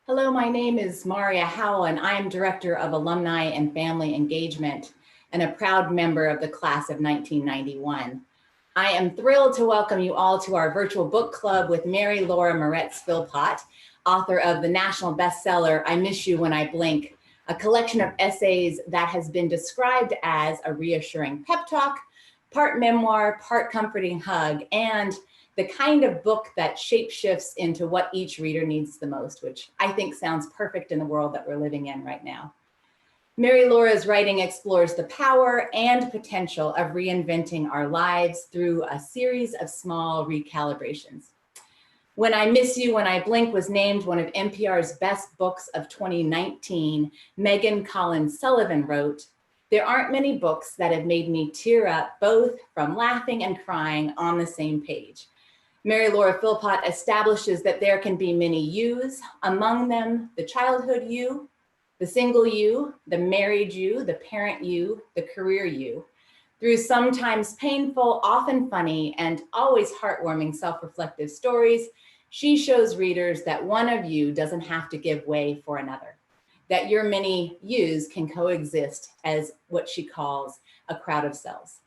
Hello, my name is Maria Howell, and I am Director of Alumni and Family Engagement and a proud member of the class of 1991. I am thrilled to welcome you all to our virtual book club with Mary Laura Moretz Philpott, author of the national bestseller, I Miss You When I Blink, a collection of essays that has been described as a reassuring pep talk, part memoir, part comforting hug, and the kind of book that shapeshifts into what each reader needs the most, which I think sounds perfect in the world that we're living in right now. Mary Laura's writing explores the power and potential of reinventing our lives through a series of small recalibrations. When I Miss You When I Blink was named one of NPR's best books of 2019, Megan Collins Sullivan wrote, "There aren't many books that have made me tear up both from laughing and crying on the same page." Mary Laura Philpott establishes that there can be many yous, among them the childhood you, the single you, the married you, the parent you, the career you. Through sometimes painful, often funny, and always heartwarming self-reflective stories, she shows readers that one of you doesn't have to give way for another, that your many yous can coexist as what she calls a crowd of selves.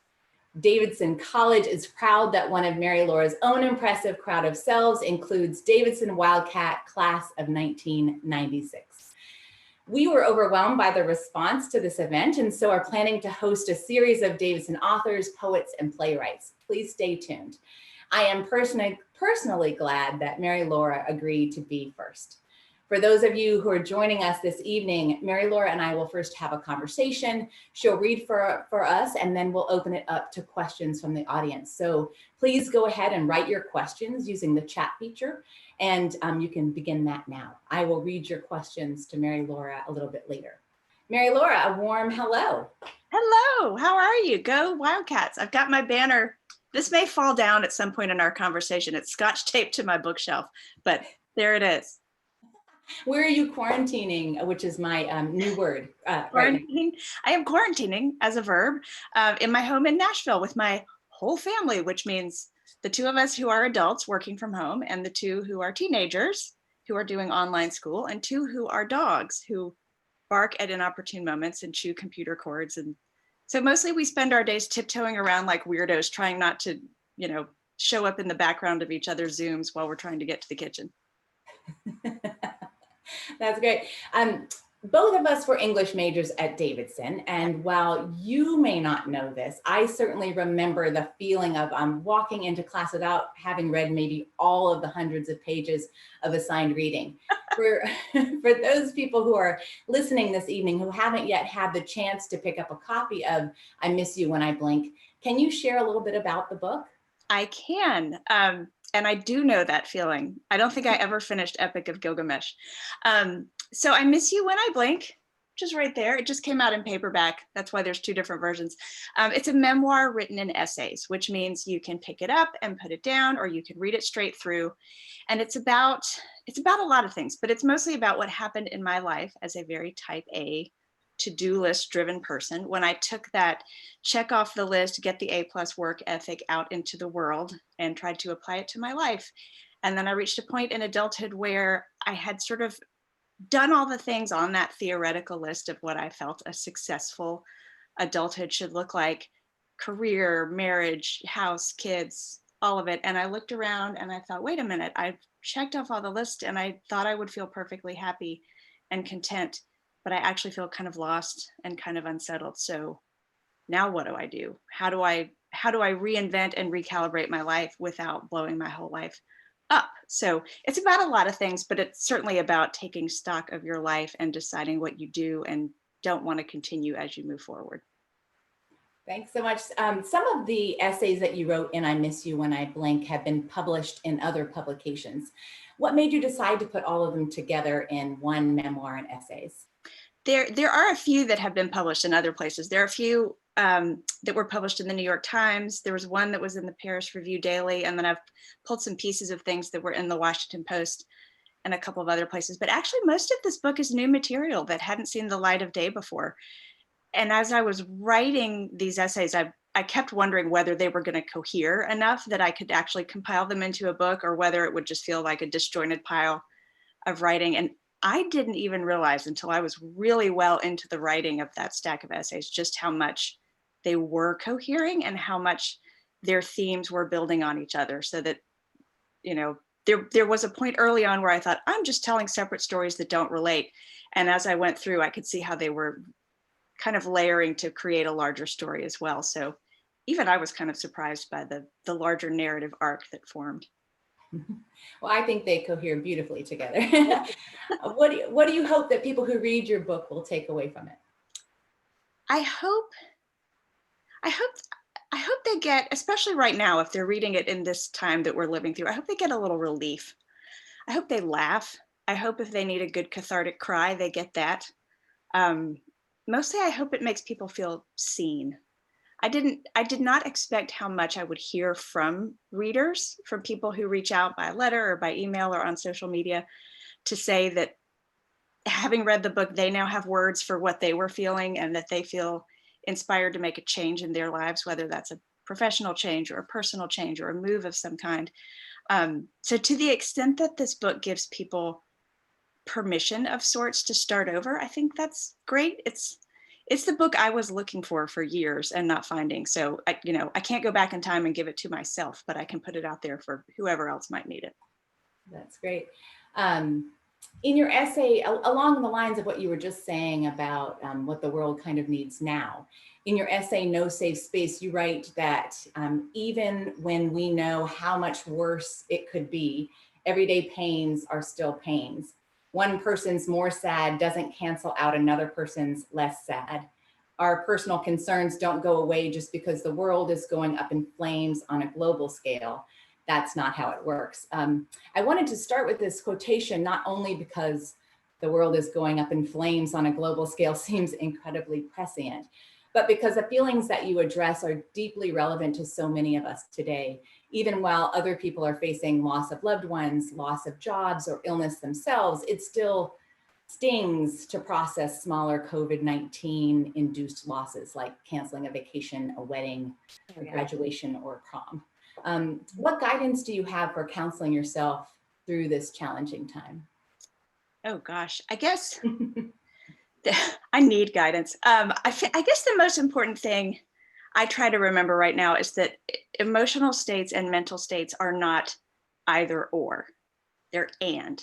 Davidson College is proud that one of Mary Laura's own impressive crowd of selves includes Davidson Wildcat class of 1996. We were overwhelmed by the response to this event and so are planning to host a series of Davidson authors, poets, and playwrights. Please stay tuned. I am personally glad that Mary Laura agreed to be first. For those of you who are joining us this evening, Mary Laura and I will first have a conversation. She'll read for us, and then we'll open it up to questions from the audience. So please go ahead and write your questions using the chat feature, and you can begin that now. I will read your questions to Mary Laura a little bit later. Mary Laura, a warm hello. Hello, how are you? Go Wildcats. I've got my banner. This may fall down at some point in our conversation. It's scotch taped to my bookshelf, but there it is. Where are you quarantining, which is my new word right now? I am quarantining as a verb in my home in Nashville with my whole family, which means the two of us who are adults working from home and the two who are teenagers who are doing online school and two who are dogs who bark at inopportune moments and chew computer cords. And so mostly we spend our days tiptoeing around like weirdos, trying not to, show up in the background of each other's Zooms while we're trying to get to the kitchen. That's great. Both of us were English majors at Davidson, and while you may not know this, I certainly remember the feeling of walking into class without having read maybe all of the hundreds of pages of assigned reading. For those people who are listening this evening who haven't yet had the chance to pick up a copy of I Miss You When I Blink, can you share a little bit about the book? I can. And I do know that feeling. I don't think I ever finished Epic of Gilgamesh. So I Miss You When I Blink, which is right there. It just came out in paperback. That's why there's two different versions. It's a memoir written in essays, which means you can pick it up and put it down, or you can read it straight through. And it's about a lot of things, but it's mostly about what happened in my life as a very type A to-do list driven person when I took that check off the list, get the A+ work ethic out into the world and tried to apply it to my life. And then I reached a point in adulthood where I had sort of done all the things on that theoretical list of what I felt a successful adulthood should look like: career, marriage, house, kids, all of it. And I looked around and I thought, wait a minute, I've checked off all the list and I thought I would feel perfectly happy and content, but I actually feel kind of lost and kind of unsettled. So now what do I do? How do I reinvent and recalibrate my life without blowing my whole life up? So it's about a lot of things, but it's certainly about taking stock of your life and deciding what you do and don't want to continue as you move forward. Thanks so much. Some of the essays that you wrote in I Miss You When I Blink have been published in other publications. What made you decide to put all of them together in one memoir-in-essays? There are a few that have been published in other places. There are a few that were published in the New York Times. There was one that was in the Paris Review Daily, and then I've pulled some pieces of things that were in the Washington Post and a couple of other places. But actually, most of this book is new material that hadn't seen the light of day before. And as I was writing these essays, I kept wondering whether they were going to cohere enough that I could actually compile them into a book, or whether it would just feel like a disjointed pile of writing. And I didn't even realize until I was really well into the writing of that stack of essays just how much they were cohering and how much their themes were building on each other, so that, you know, there was a point early on where I thought, I'm just telling separate stories that don't relate. And as I went through, I could see how they were kind of layering to create a larger story as well. So even I was kind of surprised by the larger narrative arc that formed. Well, I think they cohere beautifully together. What do you hope that people who read your book will take away from it? I hope, I hope, I hope they get, especially right now, if they're reading it in this time that we're living through, I hope they get a little relief. I hope they laugh. I hope if they need a good cathartic cry, they get that. Um, Mostly, I hope it makes people feel seen. I did not expect how much I would hear from readers, from people who reach out by letter or by email or on social media to say that having read the book, they now have words for what they were feeling and that they feel inspired to make a change in their lives, whether that's a professional change or a personal change or a move of some kind. So to the extent that this book gives people permission of sorts to start over, I think that's great. It's the book I was looking for years and not finding. So I can't go back in time and give it to myself, but I can put it out there for whoever else might need it. That's great. In your essay, along the lines of what you were just saying about what the world kind of needs now, in your essay, No Safe Space, you write that even when we know how much worse it could be, everyday pains are still pains. One person's more sad doesn't cancel out another person's less sad. Our personal concerns don't go away just because the world is going up in flames on a global scale. That's not how it works. I wanted to start with this quotation, not only because the world is going up in flames on a global scale seems incredibly prescient, but because the feelings that you address are deeply relevant to so many of us today. Even while other people are facing loss of loved ones, loss of jobs, or illness themselves, it still stings to process smaller COVID-19 induced losses like canceling a vacation, a wedding, a graduation, or a prom. What guidance do you have for counseling yourself through this challenging time? Oh gosh, I guess I need guidance. I guess the most important thing I try to remember right now is that emotional states and mental states are not either or, they're and.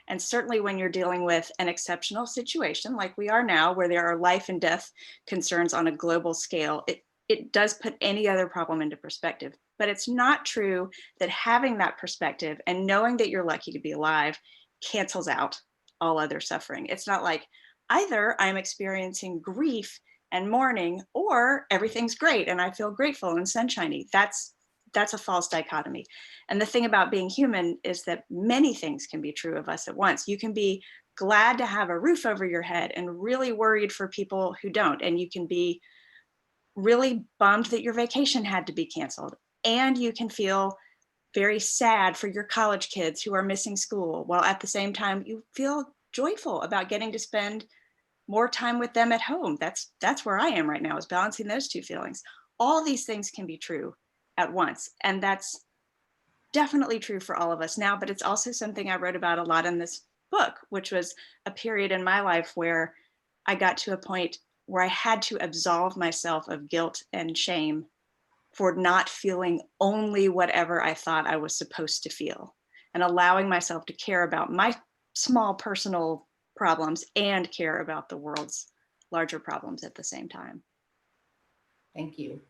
And certainly when you're dealing with an exceptional situation like we are now, where there are life and death concerns on a global scale, it does put any other problem into perspective. But it's not true that having that perspective and knowing that you're lucky to be alive cancels out all other suffering. It's not like either I'm experiencing grief and mourning, or everything's great and I feel grateful and sunshiny. That's a false dichotomy. And the thing about being human is that many things can be true of us at once. You can be glad to have a roof over your head and really worried for people who don't. And you can be really bummed that your vacation had to be canceled. And you can feel very sad for your college kids who are missing school, while at the same time you feel joyful about getting to spend more time with them at home. That's where I am right now, is balancing those two feelings. All these things can be true at once. And that's definitely true for all of us now, but it's also something I wrote about a lot in this book, which was a period in my life where I got to a point where I had to absolve myself of guilt and shame for not feeling only whatever I thought I was supposed to feel, and allowing myself to care about my small personal problems and care about the world's larger problems at the same time. Thank you.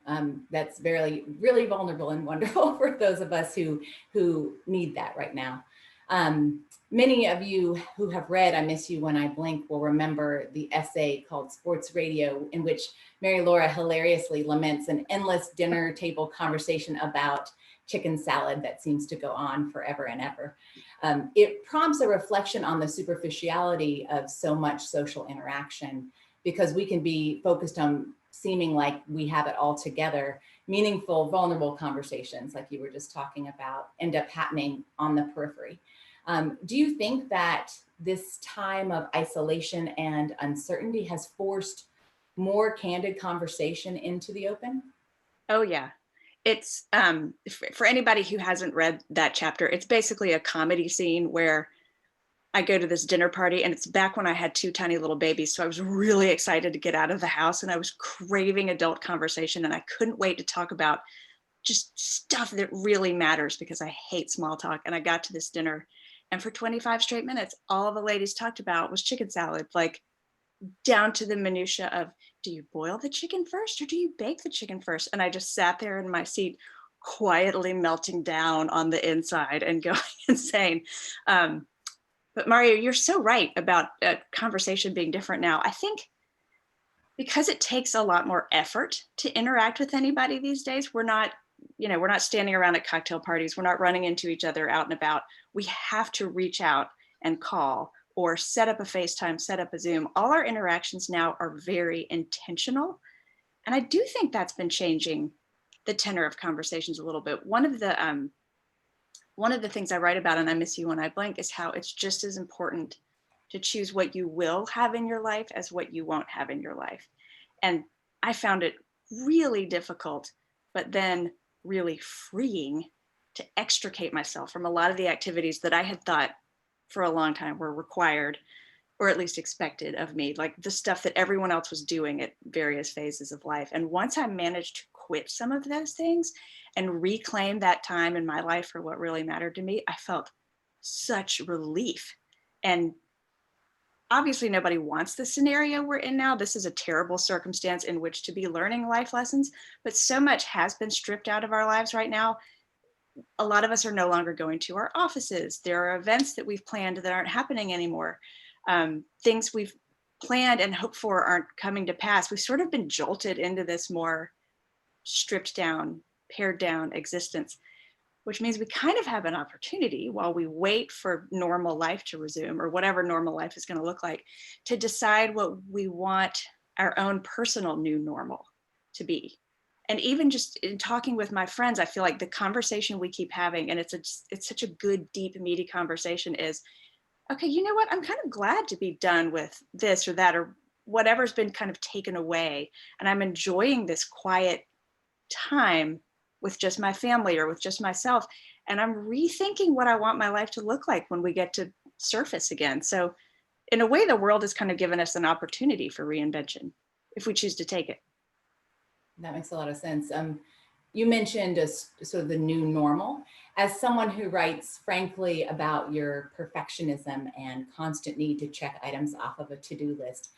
That's really vulnerable and wonderful for those of us who need that right now. Many of you who have read I Miss You When I Blink will remember the essay called Sports Radio, in which Mary Laura hilariously laments an endless dinner table conversation about chicken salad that seems to go on forever and ever. It prompts a reflection on the superficiality of so much social interaction, because we can be focused on seeming like we have it all together. Meaningful, vulnerable conversations, like you were just talking about, end up happening on the periphery. Do you think that this time of isolation and uncertainty has forced more candid conversation into the open? Oh yeah. It's for anybody who hasn't read that chapter, it's basically a comedy scene where I go to this dinner party, and it's back when I had 2 tiny little babies. So I was really excited to get out of the house, and I was craving adult conversation, and I couldn't wait to talk about just stuff that really matters because I hate small talk. And I got to this dinner, and for 25 straight minutes, all the ladies talked about was chicken salad, like down to the minutia of, do you boil the chicken first or do you bake the chicken first? And I just sat there in my seat, quietly melting down on the inside and going insane. But Mario, you're so right about conversation being different now. I think because it takes a lot more effort to interact with anybody these days, we're not standing around at cocktail parties. We're not running into each other out and about. We have to reach out and call or set up a FaceTime, set up a Zoom. All our interactions now are very intentional. And I do think that's been changing the tenor of conversations a little bit. One of the things I write about in I Miss You When I Blank is how it's just as important to choose what you will have in your life as what you won't have in your life. And I found it really difficult, but then really freeing to extricate myself from a lot of the activities that I had thought for a long time were required, or at least expected of me, like the stuff that everyone else was doing at various phases of life. And once I managed to quit some of those things and reclaim that time in my life for what really mattered to me, I felt such relief. And obviously nobody wants the scenario we're in now. This is a terrible circumstance in which to be learning life lessons, but so much has been stripped out of our lives right now. A lot of us are no longer going to our offices. There are events that we've planned that aren't happening anymore. Things we've planned and hoped for aren't coming to pass. We've sort of been jolted into this more stripped down, pared down existence, which means we kind of have an opportunity while we wait for normal life to resume, or whatever normal life is going to look like, to decide what we want our own personal new normal to be. And even just in talking with my friends, I feel like the conversation we keep having, and it's such a good, deep, meaty conversation, is, okay, you know what? I'm kind of glad to be done with this or that, or whatever's been kind of taken away. And I'm enjoying this quiet time with just my family or with just myself. And I'm rethinking what I want my life to look like when we get to surface again. So in a way, the world has kind of given us an opportunity for reinvention if we choose to take it. That makes a lot of sense. You mentioned sort of the new normal. As someone who writes frankly about your perfectionism and constant need to check items off of a to-do list,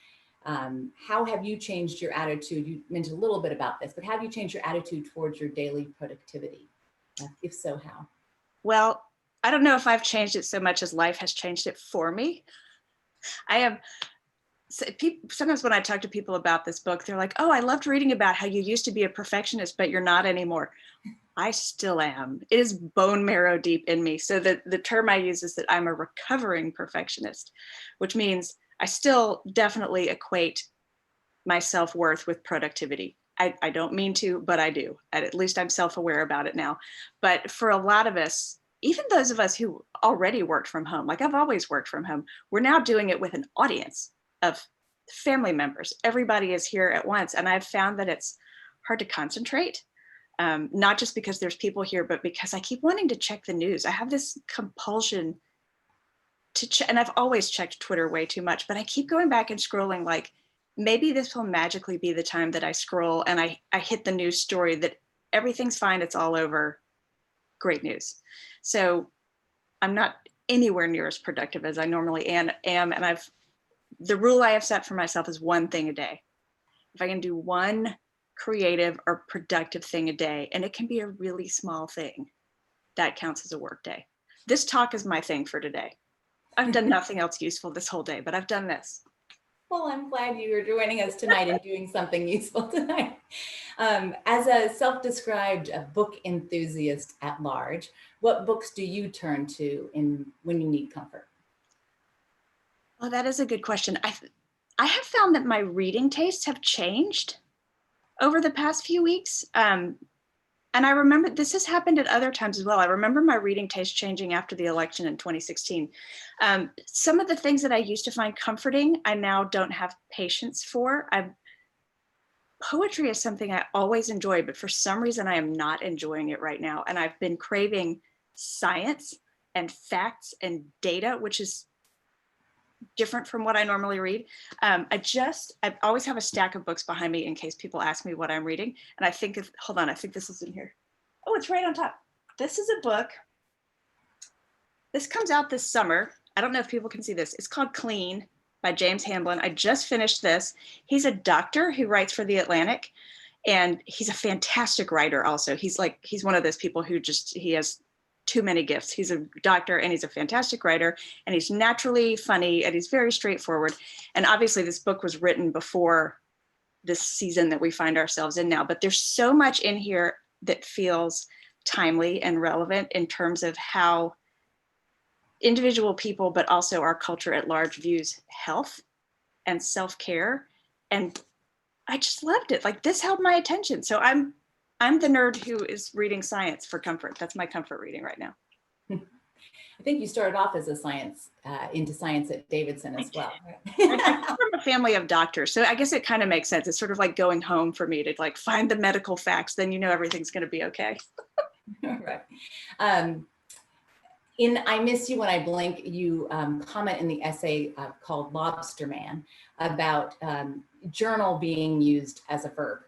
how have you changed your attitude? You mentioned a little bit about this, but have you changed your attitude towards your daily productivity? If so, how? Well, I don't know if I've changed it so much as life has changed it for me. I have sometimes when I talk to people about this book, they're like, oh, I loved reading about how you used to be a perfectionist, but you're not anymore. I still am. It is bone marrow deep in me. So the term I use is that I'm a recovering perfectionist, which means I still definitely equate my self-worth with productivity. I don't mean to, but I do. At least I'm self-aware about it now. But for a lot of us, even those of us who already worked from home, like I've always worked from home, we're now doing it with an audience of family members. Everybody is here at once. And I've found that it's hard to concentrate, not just because there's people here, but because I keep wanting to check the news. I have this compulsion to check, and I've always checked Twitter way too much, but I keep going back and scrolling, like maybe this will magically be the time that I scroll and I hit the news story that everything's fine, it's all over, great news. So I'm not anywhere near as productive as I normally am. And the rule I have set for myself is one thing a day. If I can do one creative or productive thing a day, and it can be a really small thing, that counts as a work day. This talk is my thing for today. I've done nothing else useful this whole day, but I've done this. Well, I'm glad you are joining us tonight and doing something useful tonight. As a self-described book enthusiast at large, what books do you turn to when you need comfort? Oh, that is a good question. I have found that my reading tastes have changed over the past few weeks. And I remember this has happened at other times as well. I remember my reading taste changing after the election in 2016. Some of the things that I used to find comforting, I now don't have patience for. Poetry is something I always enjoy, but for some reason I am not enjoying it right now. And I've been craving science and facts and data, which is different from what I normally read. I always have a stack of books behind me in case people ask me what I'm reading. And I think, hold on, I think this is in here. Oh, it's right on top. This is a book. This comes out this summer. I don't know if people can see this. It's called Clean by James Hamblin. I just finished this. He's a doctor who writes for The Atlantic, and he's a fantastic writer also. He's one of those people who he has too many gifts. He's a doctor and he's a fantastic writer, and he's naturally funny, and he's very straightforward. And obviously this book was written before this season that we find ourselves in now, but there's so much in here that feels timely and relevant in terms of how individual people, but also our culture at large, views health and self-care. And I just loved it. Like, this held my attention. So I'm the nerd who is reading science for comfort. That's my comfort reading right now. I think you started off as into science at Davidson as well. I come from a family of doctors, so I guess it kind of makes sense. It's sort of like going home for me to like find the medical facts. Then you know everything's going to be okay. Right. In I Miss You When I Blink, you comment in the essay called Lobster Man about journal being used as a verb.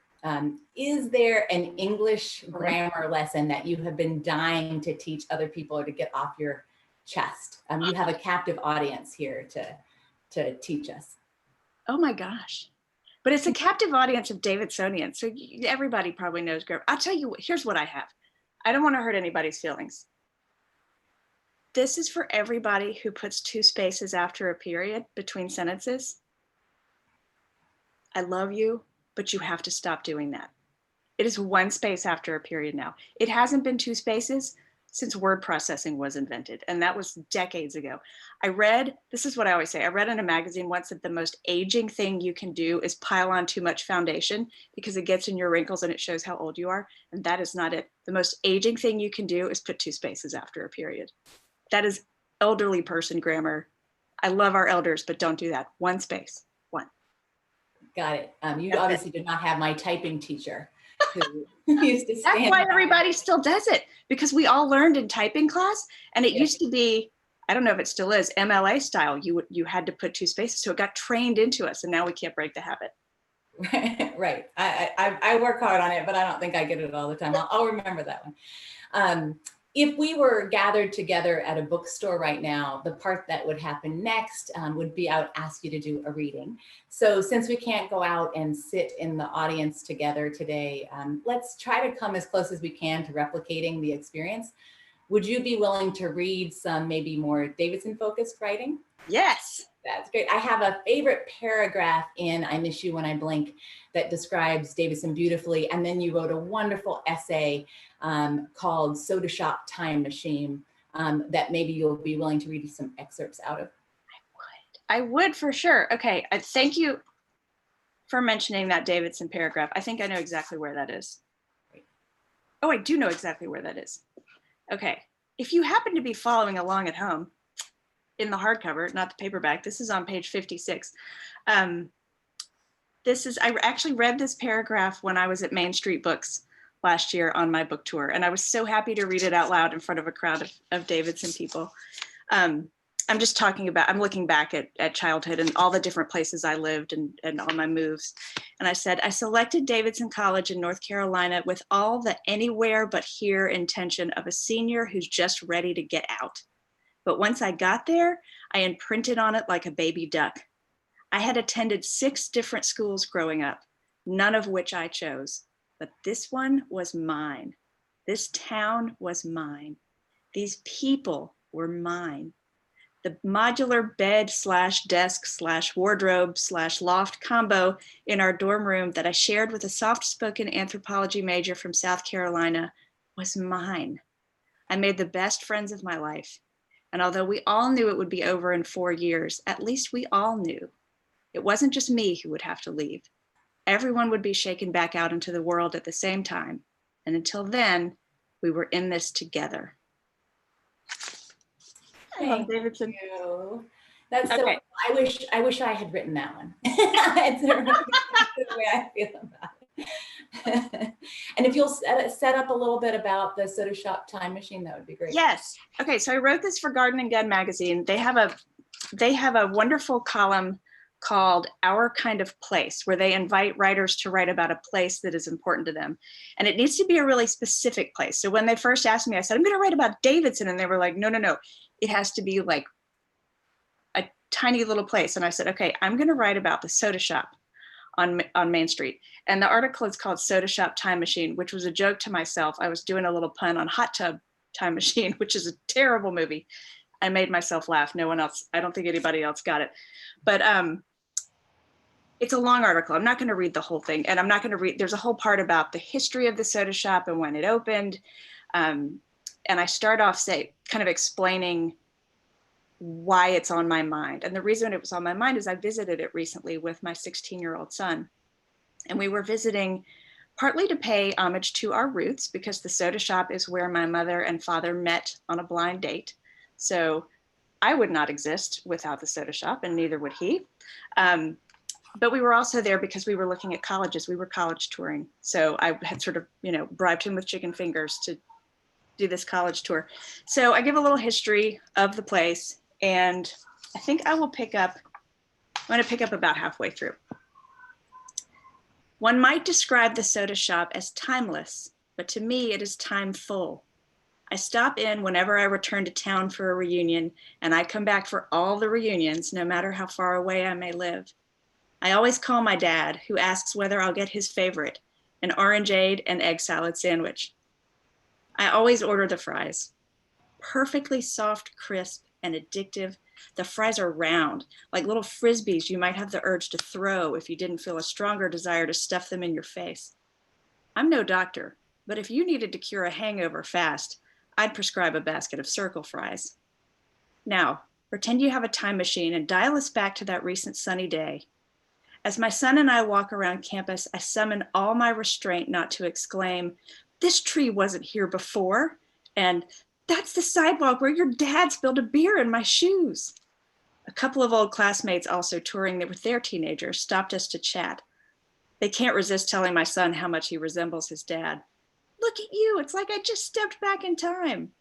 Is there an English grammar lesson that you have been dying to teach other people or to get off your chest? You have a captive audience here to teach us. Oh my gosh. But it's a captive audience of Davidsonians. So everybody probably knows grammar. I'll tell you, here's what I have. I don't want to hurt anybody's feelings. This is for everybody who puts 2 spaces after a period between sentences. I love you, but you have to stop doing that. It is 1 space after a period now. It hasn't been 2 spaces since word processing was invented, and that was decades ago. This is what I always say, I read in a magazine once that the most aging thing you can do is pile on too much foundation because it gets in your wrinkles and it shows how old you are, and that is not it. The most aging thing you can do is put 2 spaces after a period. That is elderly person grammar. I love our elders, but don't do that. 1 space, 1. Got it. You obviously did not have my typing teacher who used to stand. That's why everybody still does it, because we all learned in typing class, and it used to be, I don't know if it still is, MLA style. You had to put 2 spaces, so it got trained into us, and now we can't break the habit. Right. I work hard on it, but I don't think I get it all the time. I'll remember that one. If we were gathered together at a bookstore right now, the part that would happen next would be I would ask you to do a reading. So since we can't go out and sit in the audience together today, let's try to come as close as we can to replicating the experience. Would you be willing to read some maybe more Davidson focused writing? Yes. That's great. I have a favorite paragraph in I Miss You When I Blink that describes Davidson beautifully. And then you wrote a wonderful essay called Soda Shop Time Machine that maybe you'll be willing to read some excerpts out of. I would for sure. Okay. Thank you for mentioning that Davidson paragraph. I think I know exactly where that is. Oh, I do know exactly where that is. Okay. If you happen to be following along at home, in the hardcover, not the paperback, this is on page 56. I actually read this paragraph when I was at Main Street Books last year on my book tour, and I was so happy to read it out loud in front of a crowd of Davidson people. I'm looking back at childhood and all the different places I lived and all my moves. And I said, I selected Davidson College in North Carolina with all the anywhere but here intention of a senior who's just ready to get out. But once I got there, I imprinted on it like a baby duck. I had attended 6 different schools growing up, none of which I chose, but this one was mine. This town was mine. These people were mine. The modular bed / desk / wardrobe / loft combo in our dorm room that I shared with a soft-spoken anthropology major from South Carolina was mine. I made the best friends of my life. And although we all knew it would be over in 4 years, at least we all knew. It wasn't just me who would have to leave. Everyone would be shaken back out into the world at the same time. And until then, we were in this together. I love Davidson. You. That's okay. So, I wish I had written that one. It's the way I feel about it. And if you'll set up a little bit about the Soda Shop Time Machine, that would be great. Yes. Okay, so I wrote this for Garden and Gun magazine. They have they have a wonderful column called Our Kind of Place, where they invite writers to write about a place that is important to them. And it needs to be a really specific place. So when they first asked me, I said, I'm going to write about Davidson. And they were like, no, no, no. It has to be like a tiny little place. And I said, okay, I'm going to write about the soda shop on Main Street. And the article is called Soda Shop Time Machine, which was a joke to myself. I was doing a little pun on Hot Tub Time Machine, which is a terrible movie. I made myself laugh. No one else, I don't think anybody else got it. But it's a long article. I'm not going to read the whole thing. And I'm not going to read, there's a whole part about the history of the soda shop and when it opened. And I start off kind of explaining why it's on my mind. And the reason it was on my mind is I visited it recently with my 16-year-old son. And we were visiting partly to pay homage to our roots, because the soda shop is where my mother and father met on a blind date. So I would not exist without the soda shop, and neither would he. But we were also there because we were looking at colleges. We were college touring. So I had sort of, bribed him with chicken fingers to do this college tour. So I give a little history of the place, and I think I'm going to pick up about halfway through. One might describe the soda shop as timeless, but to me it is timeful. I stop in whenever I return to town for a reunion, and I come back for all the reunions, no matter how far away I may live. I always call my dad, who asks whether I'll get his favorite, an orangeade and egg salad sandwich. I always order the fries. Perfectly soft, crisp, and addictive. The fries are round, like little frisbees you might have the urge to throw if you didn't feel a stronger desire to stuff them in your face. I'm no doctor, but if you needed to cure a hangover fast, I'd prescribe a basket of circle fries. Now, pretend you have a time machine and dial us back to that recent sunny day. As my son and I walk around campus, I summon all my restraint not to exclaim, "This tree wasn't here before," and "That's the sidewalk where your dad spilled a beer in my shoes." A couple of old classmates also touring with their teenagers stopped us to chat. They can't resist telling my son how much he resembles his dad. "Look at you, it's like I just stepped back in time."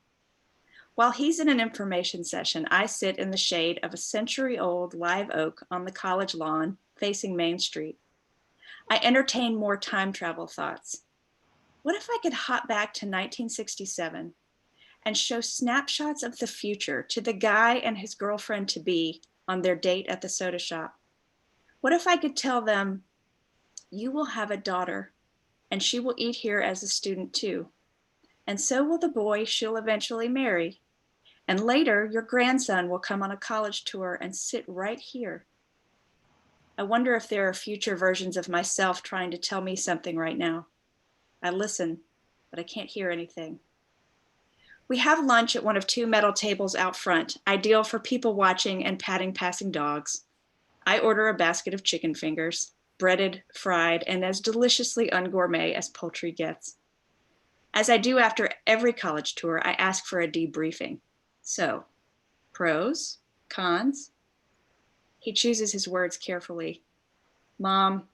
While he's in an information session, I sit in the shade of a century-old live oak on the college lawn facing Main Street. I entertain more time travel thoughts. What if I could hop back to 1967 and show snapshots of the future to the guy and his girlfriend-to-be on their date at the soda shop? What if I could tell them, "You will have a daughter, and she will eat here as a student too. And so will the boy she'll eventually marry. And later, your grandson will come on a college tour and sit right here." I wonder if there are future versions of myself trying to tell me something right now. I listen, but I can't hear anything. We have lunch at one of two metal tables out front, ideal for people watching and patting passing dogs. I order a basket of chicken fingers, breaded, fried, and as deliciously ungourmet as poultry gets. As I do after every college tour, I ask for a debriefing. So, pros, cons? He chooses his words carefully. "Mom,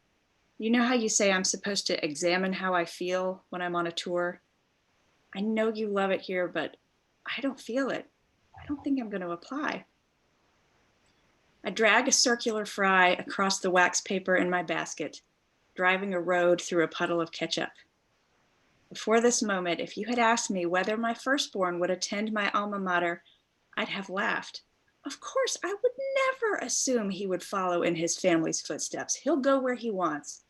you know how you say I'm supposed to examine how I feel when I'm on a tour? I know you love it here, but I don't feel it. I don't think I'm going to apply." I drag a circular fry across the wax paper in my basket, driving a road through a puddle of ketchup. Before this moment, if you had asked me whether my firstborn would attend my alma mater, I'd have laughed. Of course, I would never assume he would follow in his family's footsteps. He'll go where he wants.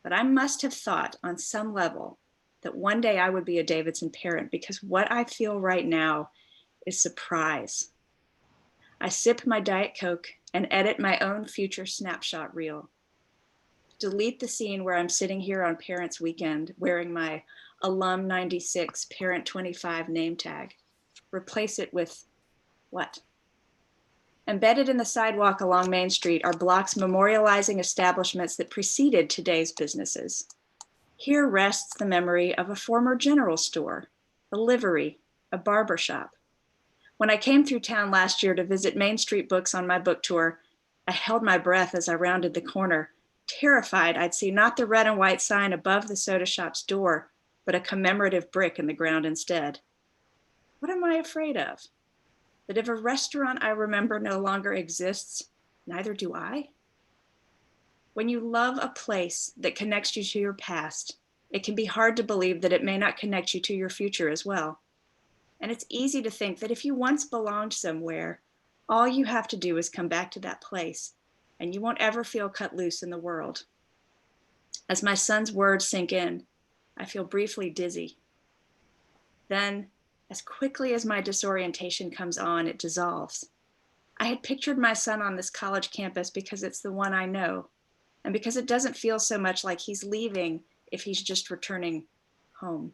But I must have thought on some level that one day I would be a Davidson parent, because what I feel right now is surprise. I sip my Diet Coke and edit my own future snapshot reel. Delete the scene where I'm sitting here on Parents' Weekend wearing my Alum 96 Parent 25 name tag. Replace it with what? Embedded in the sidewalk along Main Street are blocks memorializing establishments that preceded today's businesses. Here rests the memory of a former general store, a livery, a barber shop. When I came through town last year to visit Main Street Books on my book tour, I held my breath as I rounded the corner, terrified I'd see not the red and white sign above the soda shop's door, but a commemorative brick in the ground instead. What am I afraid of? that if a restaurant I remember no longer exists, neither do I. When you love a place that connects you to your past, it can be hard to believe that it may not connect you to your future as well. And it's easy to think that if you once belonged somewhere, all you have to do is come back to that place, and you won't ever feel cut loose in the world. As my son's words sink in, I feel briefly dizzy. Then, as quickly as my disorientation comes on, it dissolves. I had pictured my son on this college campus because it's the one I know, and because it doesn't feel so much like he's leaving if he's just returning home.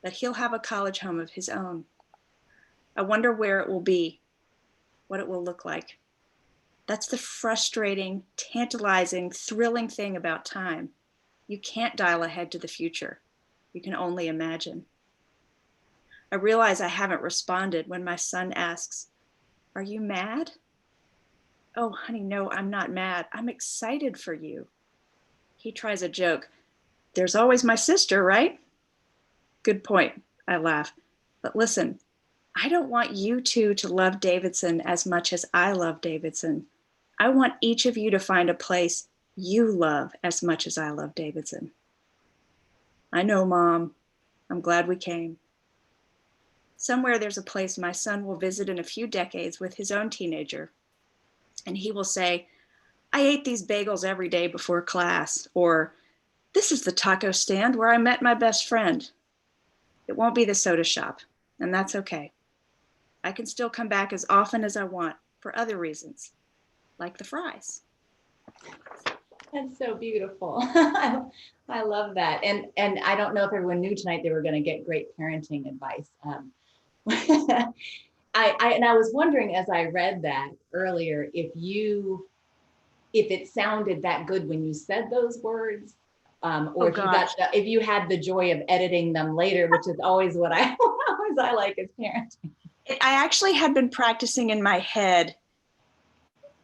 That he'll have a college home of his own. I wonder where it will be, what it will look like. That's the frustrating, tantalizing, thrilling thing about time. You can't dial ahead to the future. You can only imagine. I realize I haven't responded when my son asks, "Are you mad?" "Oh, honey, no, I'm not mad. I'm excited for you." He tries a joke. "There's always my sister, right?" "Good point," I laugh. "But listen, I don't want you two to love Davidson as much as I love Davidson. I want each of you to find a place you love as much as I love Davidson." "I know, Mom. I'm glad we came." Somewhere there's a place my son will visit in a few decades with his own teenager. And he will say, "I ate these bagels every day before class," or "This is the taco stand where I met my best friend." It won't be the soda shop, and that's okay. I can still come back as often as I want for other reasons, like the fries. That's so beautiful. I love that. And I don't know if everyone knew tonight they were going to get great parenting advice. I was wondering as I read that earlier if it sounded that good when you said those words, or if you had the joy of editing them later, which is always what I like as parenting. I actually had been practicing in my head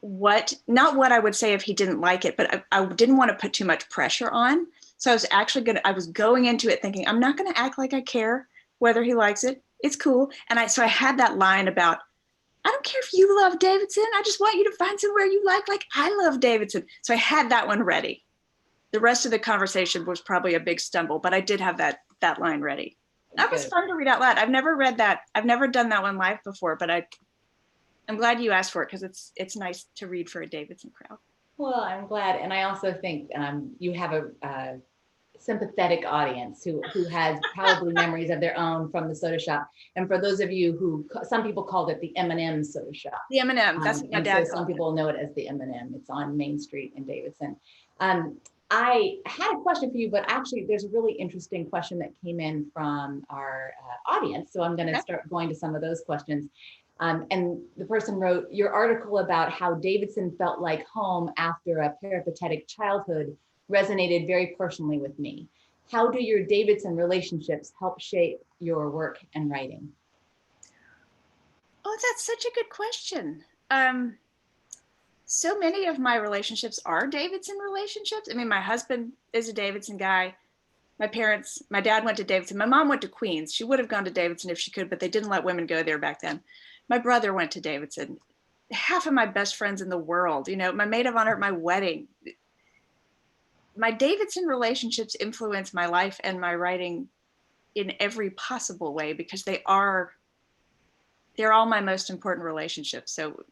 not what I would say if he didn't like it, but I didn't want to put too much pressure on. So I was going into it thinking, I'm not going to act like I care whether he likes it. It's cool. And so I had that line about, I don't care if you love Davidson. I just want you to find somewhere you like I love Davidson. So I had that one ready. The rest of the conversation was probably a big stumble, but I did have that line ready. That was fun to read out loud. I've never read that. I've never done that one live before, but I'm glad you asked for it because it's nice to read for a Davidson crowd. Well, I'm glad. And I also think you have a sympathetic audience who has probably memories of their own from the soda shop. And for those of you some people called it the M&M soda shop. The M&M, that's what my dad called it. Some people know it as the M&M. It's on Main Street in Davidson. I had a question for you, but actually there's a really interesting question that came in from our audience. So I'm going to start going to some of those questions. And the person wrote, "Your article about how Davidson felt like home after a peripatetic childhood resonated very personally with me. How do your Davidson relationships help shape your work and writing?" Oh, that's such a good question. So many of my relationships are Davidson relationships. I mean, my husband is a Davidson guy. My dad went to Davidson. My mom went to Queens. She would have gone to Davidson if she could, but they didn't let women go there back then. My brother went to Davidson. Half of my best friends in the world, my maid of honor at my wedding. My Davidson relationships influence my life and my writing in every possible way because they're all my most important relationships. So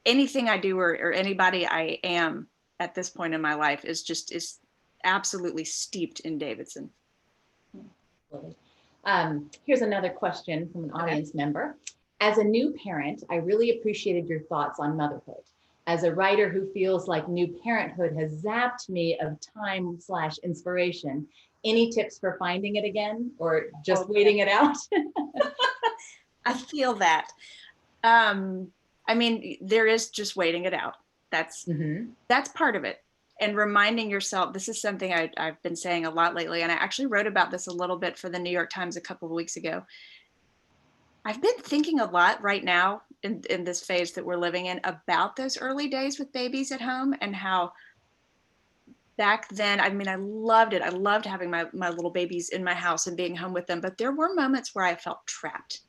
anything I do or anybody I am at this point in my life is absolutely steeped in Davidson. Here's another question from an audience member. "As a new parent, I really appreciated your thoughts on motherhood. As a writer who feels like new parenthood has zapped me of time/inspiration, any tips for finding it again or just waiting it out?" I feel that. I mean, there is just waiting it out. That's part of it. And reminding yourself, this is something I've been saying a lot lately, and I actually wrote about this a little bit for the New York Times a couple of weeks ago. I've been thinking a lot right now in this phase that we're living in about those early days with babies at home and how back then, I mean, I loved it. I loved having my little babies in my house and being home with them, but there were moments where I felt trapped.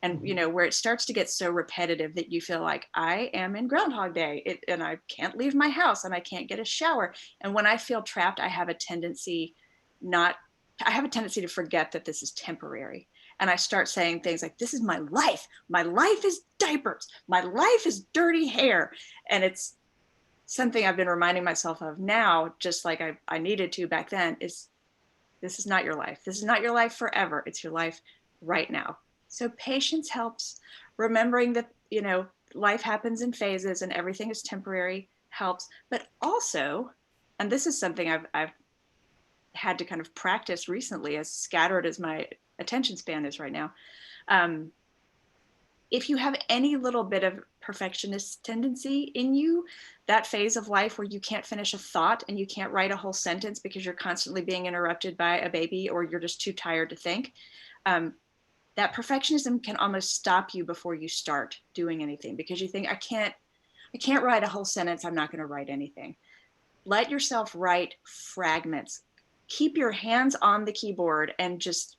And, you know, where it starts to get so repetitive that you feel like I am in Groundhog Day and I can't leave my house and I can't get a shower. And when I feel trapped, I have a tendency to forget that this is temporary. And I start saying things like, this is my life. My life is diapers. My life is dirty hair. And it's something I've been reminding myself of now, just like I needed to back then, is this is not your life. This is not your life forever. It's your life right now. So patience helps. Remembering that, you know, life happens in phases and everything is temporary helps. But also, and this is something I've had to kind of practice recently, as scattered as my attention span is right now. If you have any little bit of perfectionist tendency in you, that phase of life where you can't finish a thought and you can't write a whole sentence because you're constantly being interrupted by a baby or you're just too tired to think, that perfectionism can almost stop you before you start doing anything, because you think, I can't write a whole sentence. I'm not going to write anything. Let yourself write fragments. Keep your hands on the keyboard and just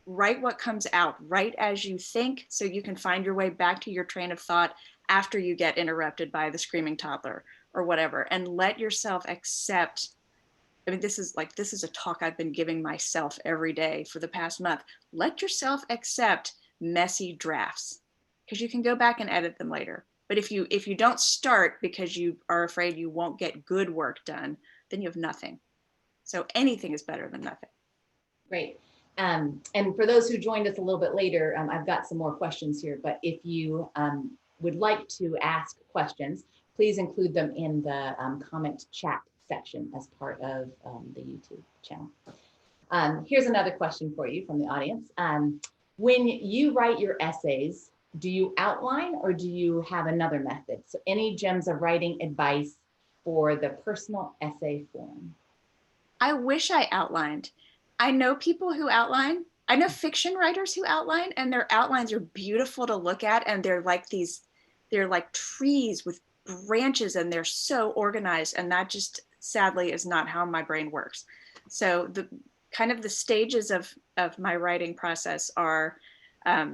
write what comes out, write as you think, so you can find your way back to your train of thought after you get interrupted by the screaming toddler or whatever. And let yourself accept, I mean, this is a talk I've been giving myself every day for the past month. Let yourself accept messy drafts, because you can go back and edit them later. But if you don't start because you are afraid you won't get good work done, then you have nothing. So anything is better than nothing. Great. And for those who joined us a little bit later, I've got some more questions here, but if you would like to ask questions, please include them in the comment chat section as part of the YouTube channel. Here's another question for you from the audience. When you write your essays, do you outline or do you have another method? So any gems of writing advice for the personal essay form? I wish I outlined. I know people who outline. I know fiction writers who outline, and their outlines are beautiful to look at. And they're like trees with branches, and they're so organized. And that just sadly is not how my brain works. So the kind of the stages of my writing process are, a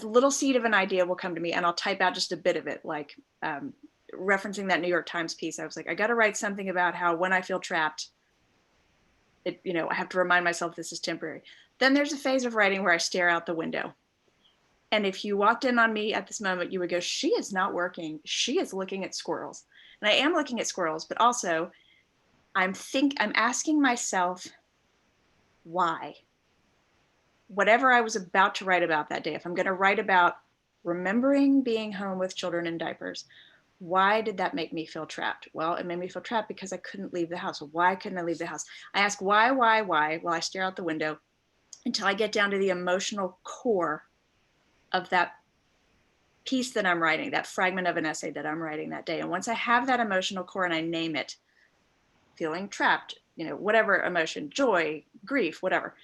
little seed of an idea will come to me and I'll type out just a bit of it, like referencing that New York Times piece. I was like, I got to write something about how when I feel trapped, I have to remind myself this is temporary. Then there's a phase of writing where I stare out the window. And if you walked in on me at this moment, you would go, she is not working. She is looking at squirrels. And I am looking at squirrels, but also I'm asking myself, why? Whatever I was about to write about that day, if I'm going to write about remembering being home with children in diapers, why did that make me feel trapped? Well, it made me feel trapped because I couldn't leave the house. Why couldn't I leave the house? I ask why, while I stare out the window until I get down to the emotional core of that piece that I'm writing, that fragment of an essay that I'm writing that day. And once I have that emotional core and I name it, feeling trapped, whatever emotion, joy, grief, whatever,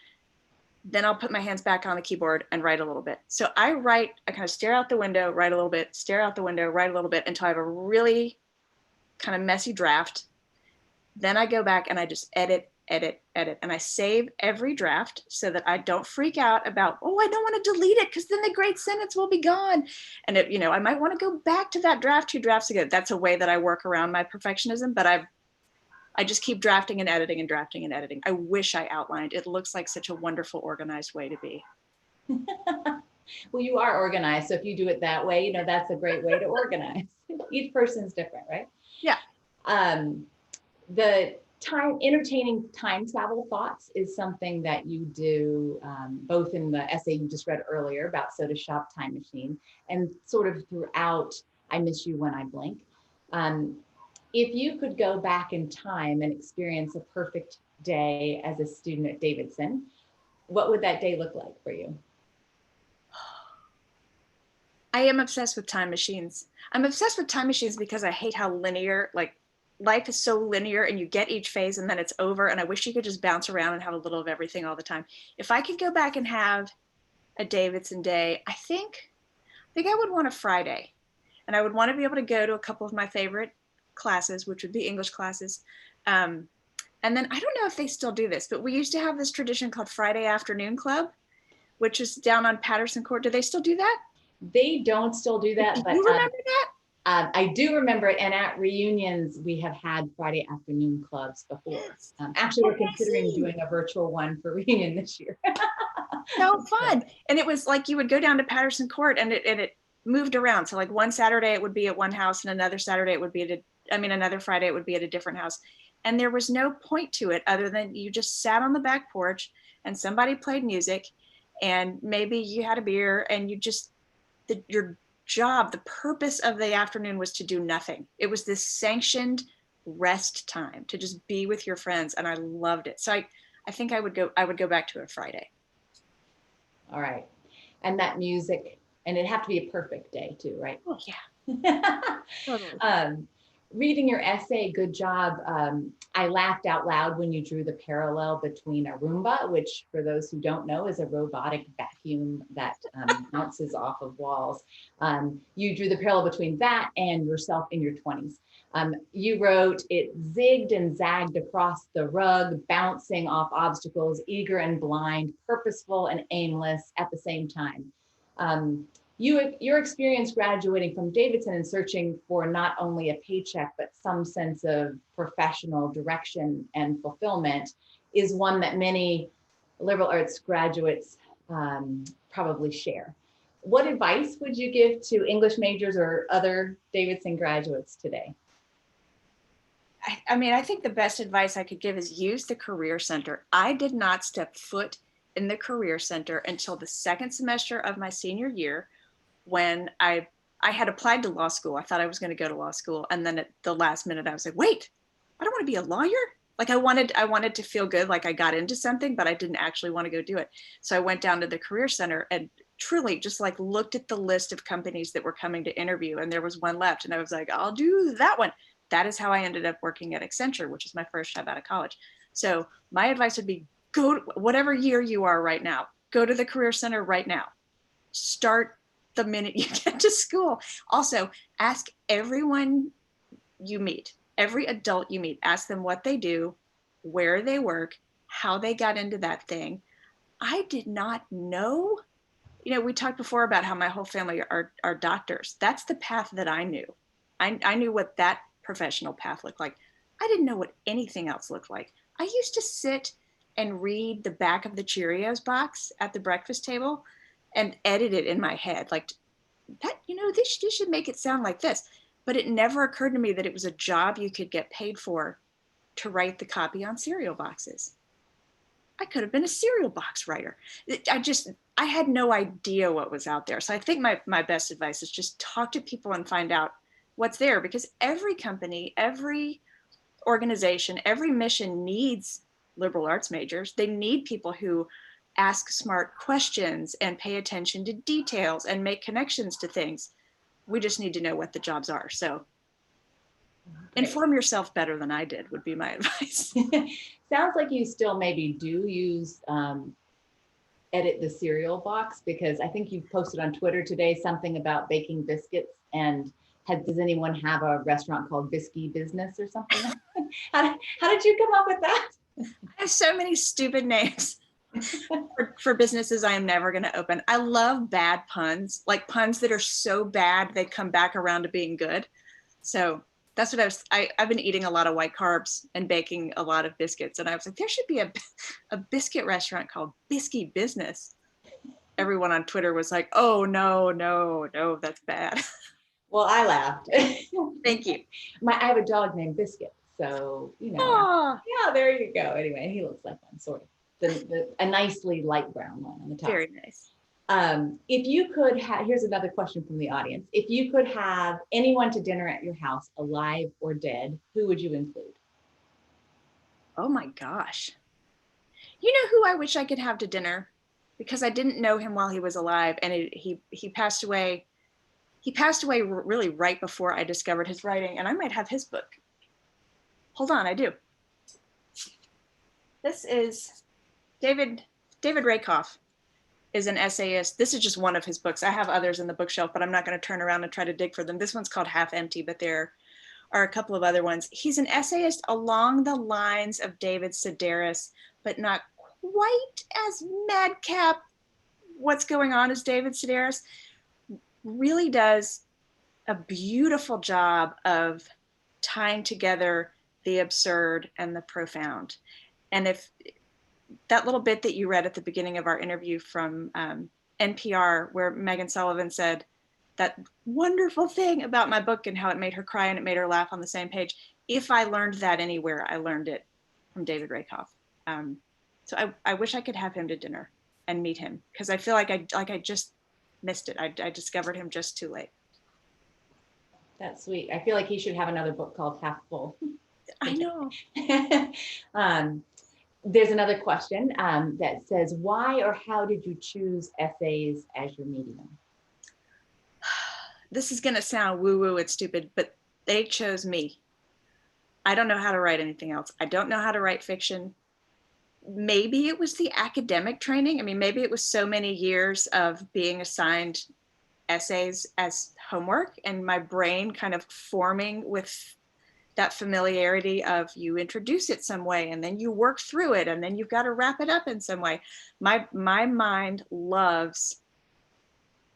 then I'll put my hands back on the keyboard and write a little bit. So I kind of stare out the window, write a little bit, stare out the window, write a little bit until I have a really kind of messy draft. Then I go back and I just edit. And I save every draft so that I don't freak out about, I don't want to delete it because then the great sentence will be gone. And I might want to go back to that draft 2 drafts ago. That's a way that I work around my perfectionism, but I just keep drafting and editing and drafting and editing. I wish I outlined. It looks like such a wonderful, organized way to be. Well, you are organized. So if you do it that way, that's a great way to organize. Each person's different, right? Yeah. The entertaining time travel thoughts is something that you do both in the essay you just read earlier about Soda Shop Time Machine and sort of throughout I Miss You When I Blink. If you could go back in time and experience a perfect day as a student at Davidson, what would that day look like for you? I am obsessed with time machines. I'm obsessed with time machines because I hate how linear, life is so linear and you get each phase and then it's over. And I wish you could just bounce around and have a little of everything all the time. If I could go back and have a Davidson day, I think I would want a Friday. And I would want to be able to go to a couple of my favorite classes, which would be English classes. And then I don't know if they still do this, but we used to have this tradition called Friday Afternoon Club, which is down on Patterson Court. Do they still do that? They don't still do that, Do but you remember that? I do remember it. And at reunions, we have had Friday afternoon clubs before. Actually, we're considering doing a virtual one for reunion this year. So fun. And it was like you would go down to Patterson Court and it moved around. So like one Saturday it would be at one house and another Saturday it would be at another Friday it would be at a different house. And there was no point to it other than you just sat on the back porch and somebody played music and maybe you had a beer and you just, your job, the purpose of the afternoon was to do nothing. It was this sanctioned rest time to just be with your friends. And I loved it. So I think I would go back to a Friday. All right. And that music, and it'd have to be a perfect day too, right? Oh yeah. Totally. Reading your essay, good job. I laughed out loud when you drew the parallel between a Roomba, which for those who don't know is a robotic vacuum that bounces off of walls. You drew the parallel between that and yourself in your 20s. You wrote, it zigged and zagged across the rug, bouncing off obstacles, eager and blind, purposeful and aimless at the same time. Your experience graduating from Davidson and searching for not only a paycheck, but some sense of professional direction and fulfillment is one that many liberal arts graduates probably share. What advice would you give to English majors or other Davidson graduates today? I think the best advice I could give is use the Career Center. I did not step foot in the Career Center until the second semester of my senior year, when I had applied to law school. I thought I was going to go to law school. And then at the last minute, I was like, wait, I don't want to be a lawyer. Like I wanted to feel good, like I got into something, but I didn't actually want to go do it. So I went down to the Career Center and truly just like looked at the list of companies that were coming to interview. And there was one left. And I was like, I'll do that one. That is how I ended up working at Accenture, which is my first job out of college. So my advice would be go to whatever year you are right now, go to the Career Center right now. Start the minute you get to school. Also, ask everyone you meet, every adult you meet, ask them what they do, where they work, how they got into that thing. I did not know. You know, we talked before about how my whole family are doctors. That's the path that I knew. I knew what that professional path looked like. I didn't know what anything else looked like. I used to sit and read the back of the Cheerios box at the breakfast table and edit it in my head. Like that, you know, this should make it sound like this. But it never occurred to me that it was a job you could get paid for to write the copy on cereal boxes. I could have been a cereal box writer. I had no idea what was out there. So I think my best advice is just talk to people and find out what's there, because every company, every organization, every mission needs liberal arts majors. They need people who ask smart questions and pay attention to details and make connections to things. We just need to know what the jobs are. So inform yourself better than I did would be my advice. Sounds like you still maybe do use edit the cereal box, because I think you posted on Twitter today something about baking biscuits, and does anyone have a restaurant called Bisky Business or something? How did you come up with that? I have so many stupid names for businesses I am never going to open. I love bad puns, like puns that are so bad they come back around to being good. So that's what I've been eating a lot of white carbs and baking a lot of biscuits. And I was like, there should be a biscuit restaurant called Bisky Business. Everyone on Twitter was like, oh, no, that's bad. Well, I laughed. Thank you. I have a dog named Biscuit. So, you know, yeah, there you go. Anyway, he looks like one, sort of. A nicely light brown one on the top. Very nice. If you could have, here's another question from the audience. If you could have anyone to dinner at your house, alive or dead, who would you include? Oh my gosh. You know who I wish I could have to dinner? Because I didn't know him while he was alive, and he passed away. He passed away really right before I discovered his writing, and I might have his book. Hold on, I do. This is David Rakoff. Is an essayist. This is just one of his books. I have others in the bookshelf, but I'm not going to turn around and try to dig for them. This one's called Half Empty, but there are a couple of other ones. He's an essayist along the lines of David Sedaris, but not quite as madcap what's going on as David Sedaris, really does a beautiful job of tying together the absurd and the profound. And if that little bit that you read at the beginning of our interview from NPR, where Megan Sullivan said that wonderful thing about my book and how it made her cry and it made her laugh on the same page. If I learned that anywhere, I learned it from David Rakoff. So I wish I could have him to dinner and meet him, because I feel like I just missed it. I discovered him just too late. That's sweet. I feel like he should have another book called Half Full. I know. There's another question that says, why or how did you choose essays as your medium? This is going to sound woo-woo and stupid, but they chose me. I don't know how to write anything else. I don't know how to write fiction. Maybe it was the academic training. I mean, maybe it was so many years of being assigned essays as homework and my brain kind of forming with that familiarity of you introduce it some way and then you work through it and then you've got to wrap it up in some way. My mind loves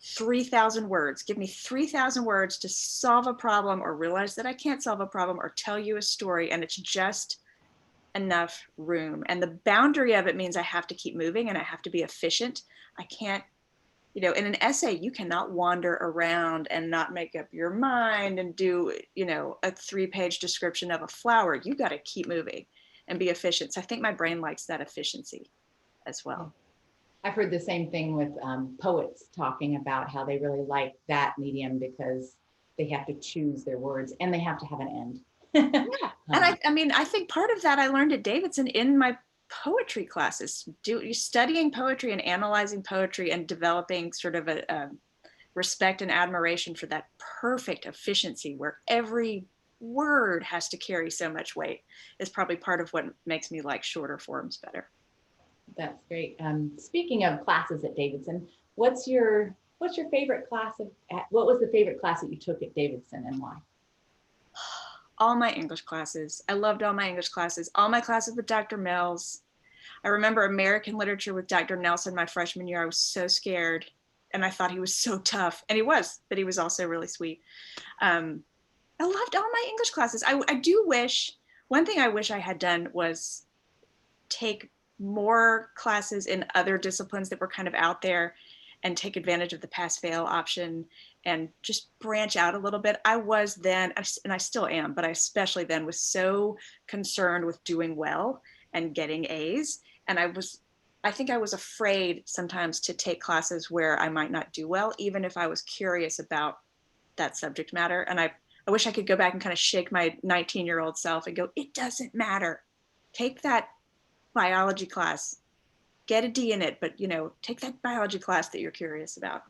3,000 words. Give me 3,000 words to solve a problem or realize that I can't solve a problem or tell you a story, and it's just enough room. And the boundary of it means I have to keep moving and I have to be efficient. I can't, in an essay, you cannot wander around and not make up your mind and do, a 3-page description of a flower. You got to keep moving and be efficient. So I think my brain likes that efficiency as well. I've heard the same thing with poets talking about how they really like that medium because they have to choose their words and they have to have an end. Yeah. And I think part of that I learned at Davidson in my poetry classes, studying poetry and analyzing poetry and developing sort of a respect and admiration for that perfect efficiency where every word has to carry so much weight is probably part of what makes me like shorter forms better. That's great. Speaking of classes at Davidson, what's your favorite class what was the favorite class that you took at Davidson and why? All my English classes. I loved all my English classes. All my classes with Dr. Mills. I remember American literature with Dr. Nelson my freshman year. I was so scared and I thought he was so tough, and he was, but he was also really sweet. I loved all my English classes. I do wish, one thing I wish I had done was take more classes in other disciplines that were kind of out there and take advantage of the pass-fail option and just branch out a little bit. I was then, and I still am, but I especially then was so concerned with doing well and getting A's. And I think I was afraid sometimes to take classes where I might not do well, even if I was curious about that subject matter. And I wish I could go back and kind of shake my 19-year-old self and go, it doesn't matter. Take that biology class, get a D in it, but take that biology class that you're curious about.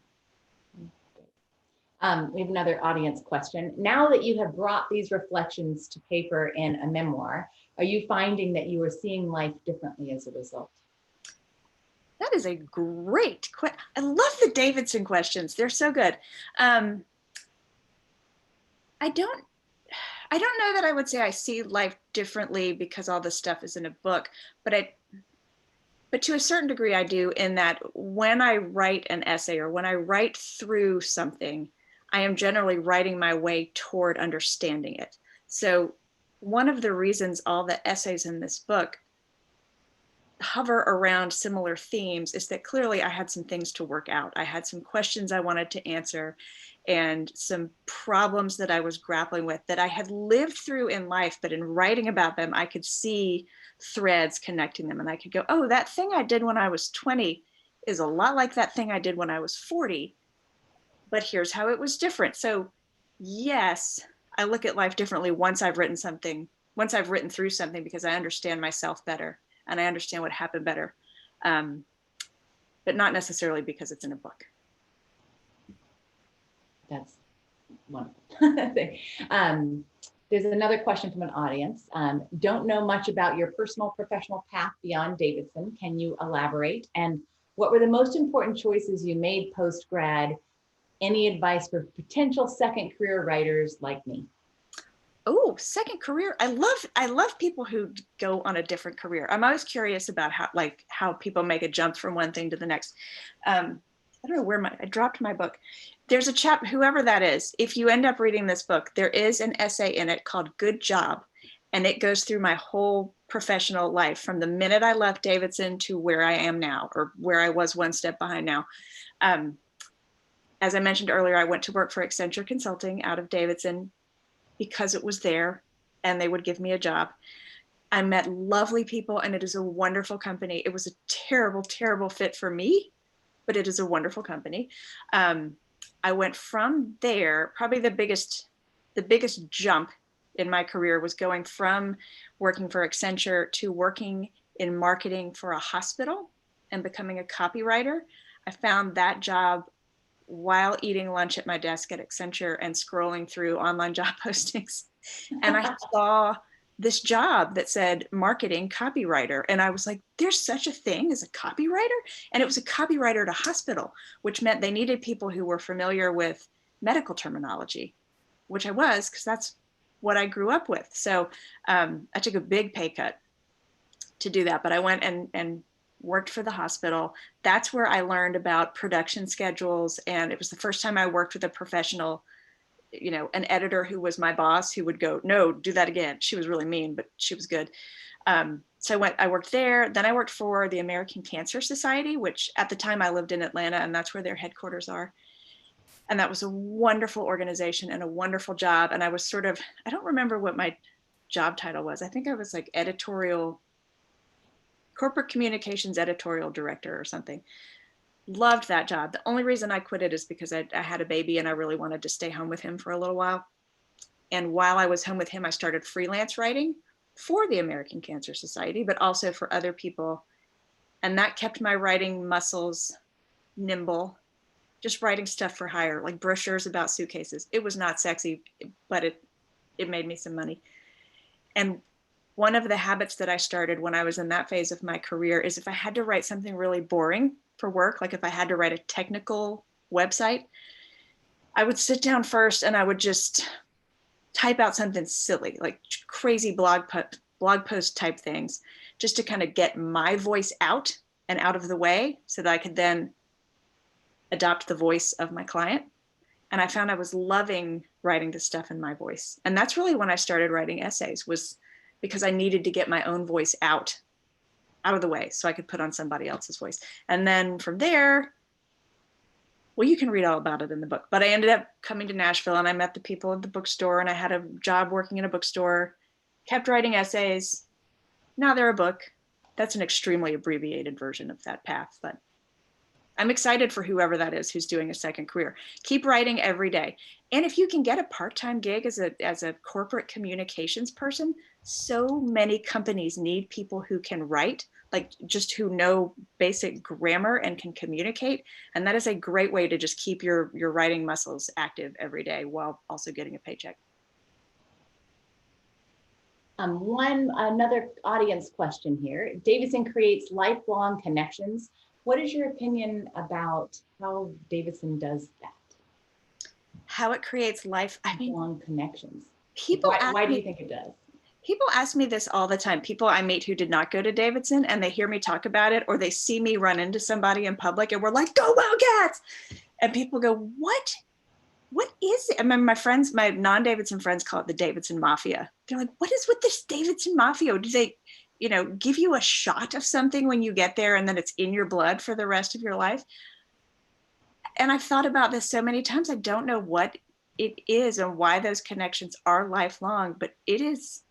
We have another audience question. Now that you have brought these reflections to paper in a memoir, are you finding that you are seeing life differently as a result? That is a great question. I love the Davidson questions. They're so good. I don't know that I would say I see life differently because all this stuff is in a book, but to a certain degree I do, in that when I write an essay or when I write through something, I am generally writing my way toward understanding it. So one of the reasons all the essays in this book hover around similar themes is that clearly I had some things to work out. I had some questions I wanted to answer and some problems that I was grappling with that I had lived through in life, but in writing about them, I could see threads connecting them. And I could go, oh, that thing I did when I was 20 is a lot like that thing I did when I was 40, but here's how it was different. So yes, I look at life differently once I've written through something, because I understand myself better and I understand what happened better, but not necessarily because it's in a book. That's wonderful. There's another question from an audience. Don't know much about your personal professional path beyond Davidson. Can you elaborate? And what were the most important choices you made post-grad? Any advice for potential second career writers like me? Oh, second career. I love people who go on a different career. I'm always curious about how people make a jump from one thing to the next. I don't know where I dropped my book. There's a chap, whoever that is, if you end up reading this book, there is an essay in it called Good Job. And it goes through my whole professional life from the minute I left Davidson to where I am now, or where I was one step behind now. As I mentioned earlier, I went to work for Accenture Consulting out of Davidson because it was there and they would give me a job. I met lovely people and it is a wonderful company. It was a terrible, terrible fit for me, but it is a wonderful company. I went from there, probably the biggest jump in my career was going from working for Accenture to working in marketing for a hospital and becoming a copywriter. I found that job while eating lunch at my desk at Accenture and scrolling through online job postings. And I saw this job that said marketing copywriter. And I was like, there's such a thing as a copywriter? And it was a copywriter at a hospital, which meant they needed people who were familiar with medical terminology, which I was, because that's what I grew up with. So I took a big pay cut to do that, but I went and worked for the hospital. That's where I learned about production schedules. And it was the first time I worked with a professional, you know, an editor who was my boss, who would go, no, do that again. She was really mean, but she was good. So I worked there. Then I worked for the American Cancer Society, which at the time I lived in Atlanta, and that's where their headquarters are. And that was a wonderful organization and a wonderful job. And I was sort of, I don't remember what my job title was. I think I was like corporate communications editorial director or something. Loved that job. The only reason I quit it is because I had a baby and I really wanted to stay home with him for a little while. And while I was home with him, I started freelance writing for the American Cancer Society, but also for other people. And that kept my writing muscles nimble, just writing stuff for hire, like brochures about suitcases. It was not sexy, but it made me some money. And one of the habits that I started when I was in that phase of my career is if I had to write something really boring for work, like if I had to write a technical website, I would sit down first and I would just type out something silly, like crazy blog post type things, just to kind of get my voice out and out of the way so that I could then adopt the voice of my client. And I found I was loving writing the stuff in my voice. And that's really when I started writing essays, was because I needed to get my own voice out of the way so I could put on somebody else's voice. And then from there, well, you can read all about it in the book, but I ended up coming to Nashville and I met the people at the bookstore and I had a job working in a bookstore, kept writing essays. Now they're a book. That's an extremely abbreviated version of that path, but I'm excited for whoever that is who's doing a second career. Keep writing every day. And if you can get a part-time gig as a corporate communications person, so many companies need people who can write, like just who know basic grammar and can communicate. And that is a great way to just keep your writing muscles active every day while also getting a paycheck. Another audience question here. Davidson creates lifelong connections. What is your opinion about how Davidson does that? How it creates lifelong connections. People why do you think it does? People ask me this all the time. People I meet who did not go to Davidson and they hear me talk about it, or they see me run into somebody in public and we're like, go Wildcats. And people go, what is it? I mean, my friends, my non-Davidson friends call it the Davidson Mafia. They're like, what is with this Davidson Mafia? Do they, you know, give you a shot of something when you get there and then it's in your blood for the rest of your life? And I've thought about this so many times. I don't know what it is and why those connections are lifelong, but it is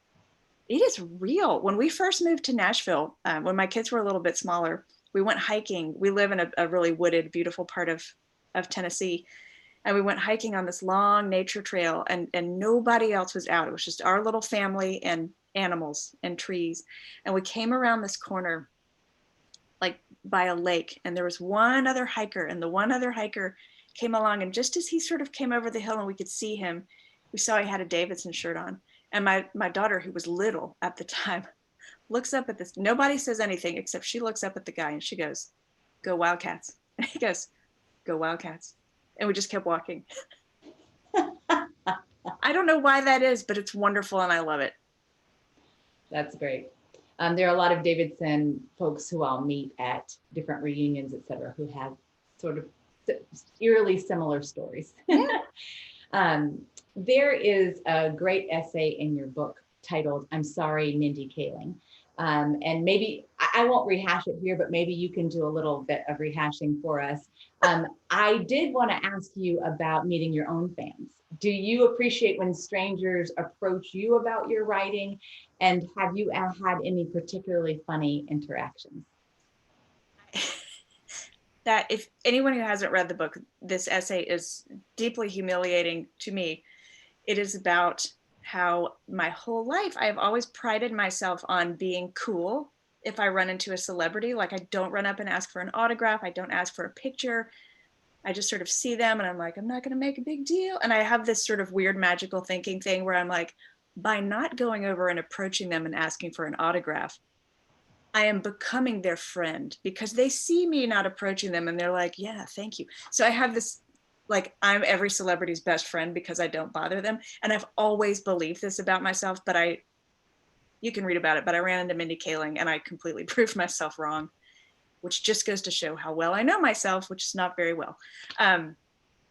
real. When we first moved to Nashville, when my kids were a little bit smaller, we went hiking. We live in a really wooded, beautiful part of Tennessee. And we went hiking on this long nature trail and nobody else was out. It was just our little family and animals and trees. And we came around this corner, like by a lake, and there was one other hiker, and the one other hiker came along. And just as he sort of came over the hill and we could see him, we saw he had a Davidson shirt on. And my daughter, who was little at the time, looks up at this. Nobody says anything except she looks up at the guy and she goes, go Wildcats. And he goes, go Wildcats. And we just kept walking. I don't know why that is, but it's wonderful and I love it. That's great. There are a lot of Davidson folks who I'll meet at different reunions, et cetera, who have sort of eerily similar stories. Yeah. There is a great essay in your book titled, "I'm Sorry, Mindy Kaling." And maybe I won't rehash it here, but maybe you can do a little bit of rehashing for us. I did want to ask you about meeting your own fans. Do you appreciate when strangers approach you about your writing? And have you had any particularly funny interactions? That if anyone who hasn't read the book, this essay is deeply humiliating to me. It is about how my whole life I've always prided myself on being cool. If I run into a celebrity, like I don't run up and ask for an autograph, I don't ask for a picture. I just sort of see them and I'm like, I'm not going to make a big deal. And I have this sort of weird magical thinking thing where I'm like, by not going over and approaching them and asking for an autograph, I am becoming their friend because they see me not approaching them and they're like, yeah, thank you. So I have this, like, I'm every celebrity's best friend because I don't bother them. And I've always believed this about myself, but you can read about it, but I ran into Mindy Kaling and I completely proved myself wrong, which just goes to show how well I know myself, which is not very well.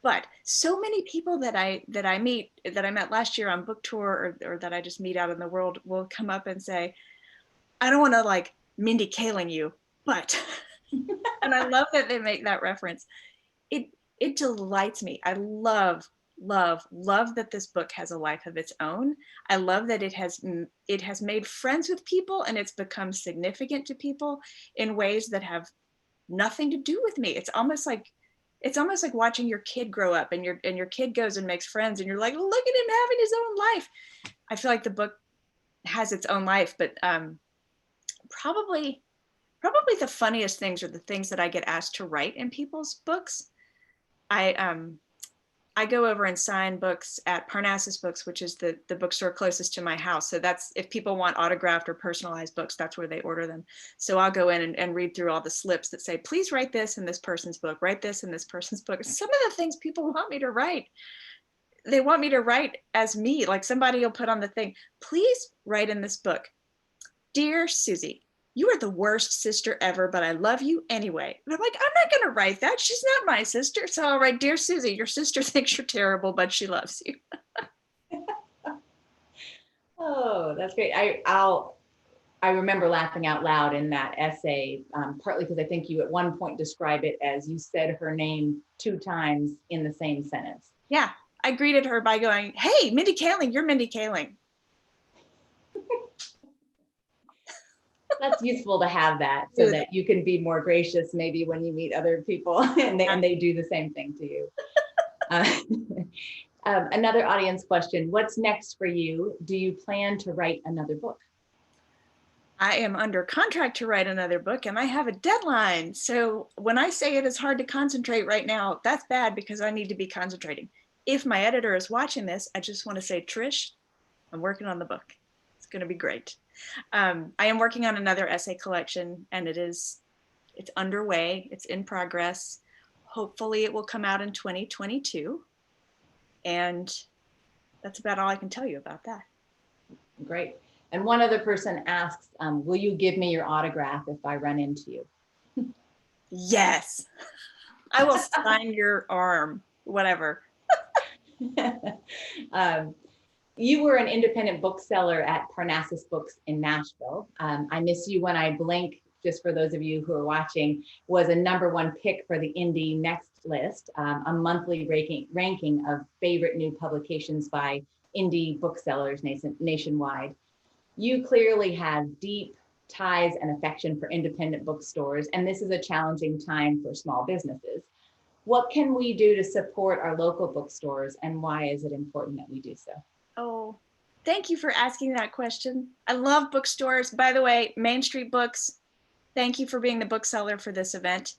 But so many people that I meet, that I met last year on book tour or that I just meet out in the world will come up and say, I don't want to like Mindy Kaling you, but, and I love that they make that reference. It delights me. I love that this book has a life of its own. I love that it has made friends with people and it's become significant to people in ways that have nothing to do with me. It's almost like watching your kid grow up and your kid goes and makes friends and you're like, look at him having his own life. I feel like the book has its own life, but probably the funniest things are the things that I get asked to write in people's books. I go over and sign books at Parnassus Books, which is the bookstore closest to my house. So that's, if people want autographed or personalized books, that's where they order them. So I'll go in and read through all the slips that say, please write this in this person's book, write this in this person's book. Some of the things people want me to write, they want me to write as me. Like somebody will put on the thing, please write in this book, Dear Susie, you are the worst sister ever, but I love you anyway. And I'm like, I'm not going to write that. She's not my sister. So I'll write, Dear Susie, your sister thinks you're terrible, but she loves you. Oh, that's great. I remember laughing out loud in that essay, partly because I think you at one point describe it as you said her name 2 times in the same sentence. Yeah, I greeted her by going, hey, Mindy Kaling, you're Mindy Kaling. That's useful to have that so that you can be more gracious maybe when you meet other people and they do the same thing to you. Another audience question, what's next for you? Do you plan to write another book? I am under contract to write another book and I have a deadline. So when I say it is hard to concentrate right now, that's bad because I need to be concentrating. If my editor is watching this, I just want to say, Trish, I'm working on the book. It's going to be great. I am working on another essay collection and it's underway. It's in progress. Hopefully it will come out in 2022. And that's about all I can tell you about that. Great. And one other person asks, will you give me your autograph if I run into you? Yes. I will sign your arm, whatever. You were an independent bookseller at Parnassus Books in Nashville. I Miss You When I Blink, just for those of you who are watching, was a #1 pick for the Indie Next list, a monthly ranking of favorite new publications by indie booksellers nationwide. You clearly have deep ties and affection for independent bookstores, and this is a challenging time for small businesses. What can we do to support our local bookstores, and why is it important that we do so? Oh, thank you for asking that question. I love bookstores. By the way, Main Street Books, thank you for being the bookseller for this event.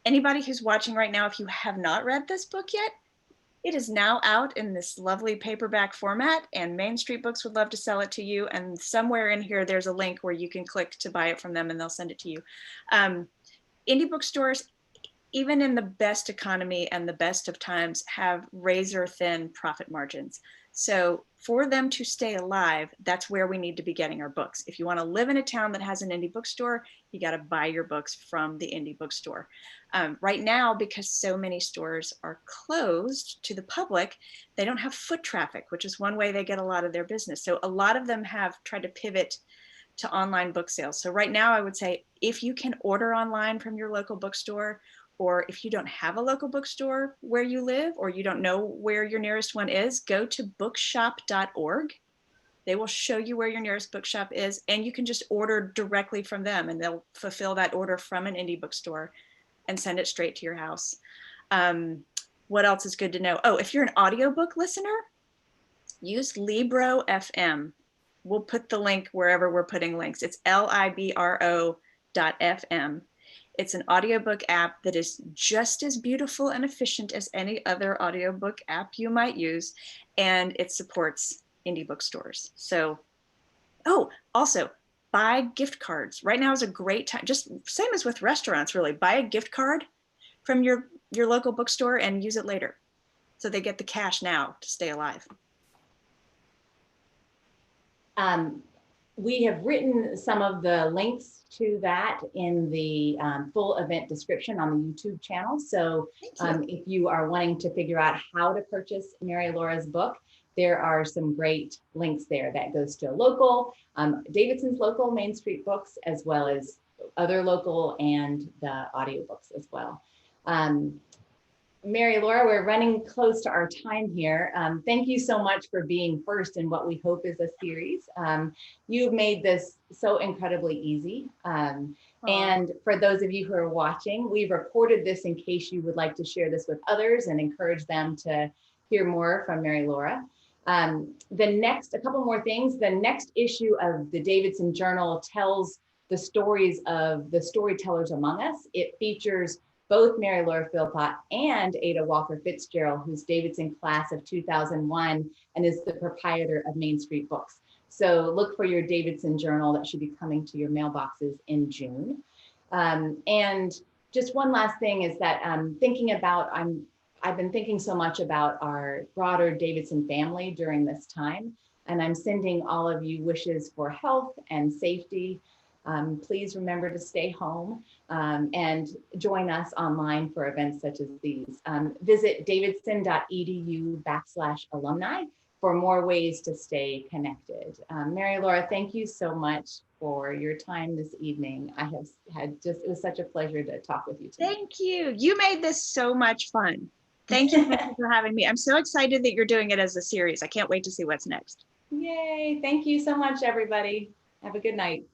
Anybody who's watching right now, if you have not read this book yet, it is now out in this lovely paperback format, and Main Street Books would love to sell it to you. And somewhere in here, there's a link where you can click to buy it from them and they'll send it to you. Indie bookstores, even in the best economy and the best of times, have razor thin profit margins. So for them to stay alive, that's where we need to be getting our books. If you want to live in a town that has an indie bookstore, you got to buy your books from the indie bookstore. Right now, because so many stores are closed to the public, they don't have foot traffic, which is one way they get a lot of their business. So a lot of them have tried to pivot to online book sales. So right now, I would say if you can order online from your local bookstore, or if you don't have a local bookstore where you live, or you don't know where your nearest one is, go to bookshop.org. They will show you where your nearest bookshop is, and you can just order directly from them, and they'll fulfill that order from an indie bookstore and send it straight to your house. What else is good to know? Oh, if you're an audiobook listener, use Libro FM. We'll put the link wherever we're putting links. It's libro.fm. It's an audiobook app that is just as beautiful and efficient as any other audiobook app you might use, and it supports indie bookstores. So, oh, also buy gift cards. Right now is a great time, just same as with restaurants, really. Buy a gift card from your local bookstore and use it later. So they get the cash now to stay alive. We have written some of the links to that in the full event description on the YouTube channel. So if you are wanting to figure out how to purchase Mary Laura's book, there are some great links there that goes to local, Davidson's local Main Street books, as well as other local and the audiobooks as well. Mary Laura, we're running close to our time here. Thank you so much for being first in what we hope is a series. You've made this so incredibly easy. And for those of you who are watching, we've recorded this in case you would like to share this with others and encourage them to hear more from Mary Laura. A couple more things. The next issue of the Davidson Journal tells the stories of the storytellers among us. It features both Mary Laura Philpott and Ada Walker Fitzgerald, who's Davidson class of 2001 and is the proprietor of Main Street Books. So look for your Davidson Journal. That should be coming to your mailboxes in June. And just one last thing is that I've been thinking so much about our broader Davidson family during this time, and I'm sending all of you wishes for health and safety. Please remember to stay home and join us online for events such as these. Visit davidson.edu/alumni for more ways to stay connected. Mary Laura, thank you so much for your time this evening. It was such a pleasure to talk with you today. Thank you. You made this so much fun. Thank you for having me. I'm so excited that you're doing it as a series. I can't wait to see what's next. Yay. Thank you so much, everybody. Have a good night.